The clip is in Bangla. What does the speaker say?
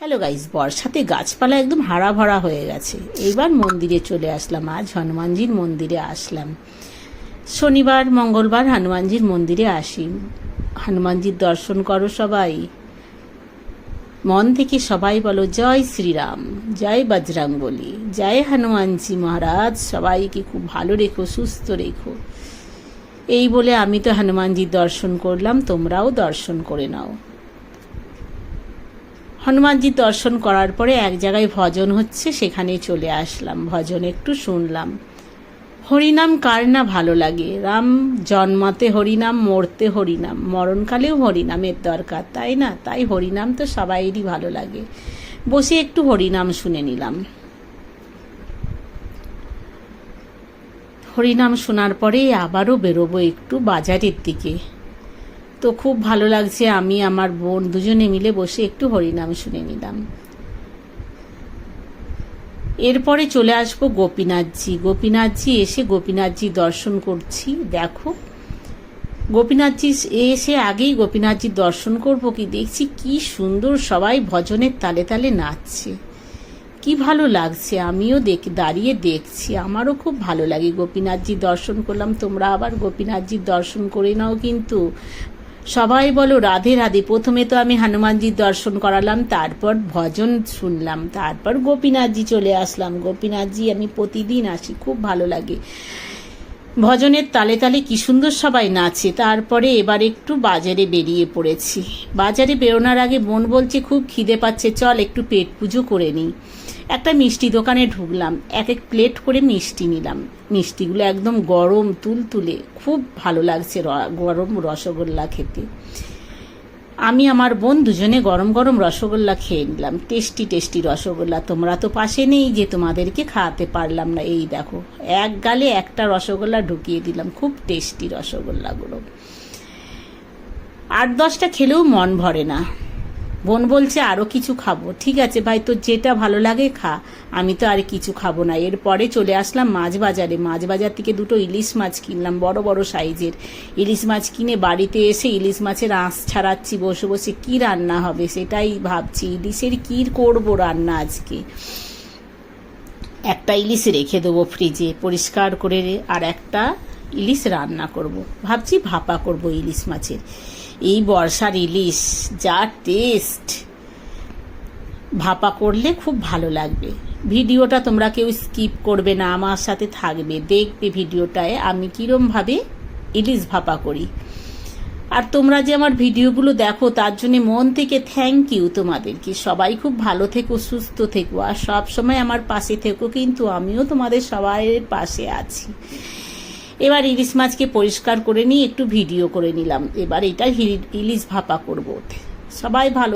হ্যালো গাইস, বর্ষাতে গাছপালা একদম হারা ভরা হয়ে গেছে। এইবার মন্দিরে চলে আসলাম। আজ হনুমানজির মন্দিরে আসলাম। শনিবার মঙ্গলবার হনুমানজির মন্দিরে আসি। হনুমানজির দর্শন করো সবাই, মন থেকে সবাই বলো জয় শ্রীরাম, জয় বজরংবলী, জয় হনুমানজি মহারাজ। সবাইকে খুব ভালো রেখো, সুস্থ রেখো। এই বলে আমি তো হনুমানজির দর্শন করলাম, তোমরাও দর্শন করে নাও। হনুমানজির দর্শন করার পরে এক জায়গায় ভজন হচ্ছে, সেখানে চলে আসলাম। ভজন একটু শুনলাম। হরিনাম কার না ভালো লাগে? রাম জন্মাতে হরিনাম, মরতে হরিনাম, মরণকালেও হরিনামের দরকার, তাই না? তাই হরিনাম তো সবাইয়েরই ভালো লাগে। বসে একটু হরিনাম শুনে নিলাম। হরিনাম শোনার পরে আবারও বেরোবো একটু বাজারের দিকে। তো খুব ভালো লাগছে, আমি আমার বোন দুজনে মিলে বসে একটু হরিনাম শুনে নিলাম। এরপরে চলে আসবো গোপীনাথজি এসে গোপীনাথজি দর্শন করছি। দেখো, গোপীনাথজি এসে আগেই গোপীনাথজির দর্শন করব কি দেখছি কি সুন্দর সবাই ভজনের তালে তালে নাচছে। কি ভালো লাগছে, আমিও দাঁড়িয়ে দেখছি, আমারও খুব ভালো লাগে। গোপীনাথজির দর্শন করলাম, তোমরা আবার গোপীনাথজির দর্শন করে নাও কিন্তু। সবাই বলো রাধে রাধে। প্রথমে তো আমি হনুমানজির দর্শন করালাম, তারপর ভজন শুনলাম, তারপর গোপীনাথজি চলে আসলাম। গোপীনাথজি আমি প্রতিদিন আসি, খুব ভালো লাগে। ভজনের তালে তালে কি সুন্দর সবাই নাচে। তারপরে এবার একটু বাজারে বেরিয়ে পড়েছি। বাজারে বেরোনোর আগে বোন বলছে খুব খিদে পাচ্ছে, চল একটু পেট পুজো করে নিই। একটা মিষ্টি দোকানে ঢুকলাম, এক প্লেট করে মিষ্টি নিলাম। মিষ্টিগুলো একদম গরম তুলতুলে, খুব ভালো লাগছে গরম রসগোল্লা খেতে। আমি আমার বোন দুজনে গরম গরম রসগোল্লা খেয়ে নিলাম। Tasty tasty rasgulla. তোমরা তো পাশে নেই যে তোমাদেরকে খাওয়াতে পারলাম না। এই দেখো, এক গালে একটা রসগোল্লা ঢুকিয়ে দিলাম। খুব টেস্টি রসগোল্লাগুলো। 8-10টা খেলেও মন ভরে না। বোন বলছে আরও কিছু খাবো। ঠিক আছে ভাই, তোর যেটা ভালো লাগে খা, আমি তো আর কিছু খাবো না। এরপরে চলে আসলাম মাছ বাজারে। মাছ বাজার থেকে 2টো ইলিশ মাছ কিনলাম, বড় বড় সাইজের ইলিশ মাছ কিনে বাড়িতে এসে ইলিশ মাছের আঁশ ছাড়াচ্ছি বসে বসে। কি রান্না হবে সেটাই ভাবছি, ইলিশের কি করবো রান্না আজকে। একটা ইলিশ রেখে দেবো ফ্রিজে পরিষ্কার করে, আর একটা ইলিশ রান্না করব। ভাবছি ভাপা করব ইলিশ মাছের। এই বর্ষার ইলিশ যা টেস্ট, ভাপা করলে খুব ভালো লাগবে। ভিডিওটা তোমরা কেউ স্কিপ করবে না, আমার সাথে থাকবে, দেখবে ভিডিওটায় আমি কীরমভাবে ইলিশ ভাপা করি। আর তোমরা যে আমার ভিডিওগুলো দেখো তার জন্য মন থেকে থ্যাংক ইউ তোমাদেরকে। সবাই খুব ভালো থেকো, সুস্থ থেকো, আর সব সময় আমার পাশে থেকো, কিন্তু আমিও তোমাদের সবাইয়ের পাশে আছি। এবার ইলিশ মাছকে পরিষ্কার করে নিয়ে একটু ভিডিও করে নিলাম। এবার এটা ইলিশ ভাপা করবো। সবাই ভালো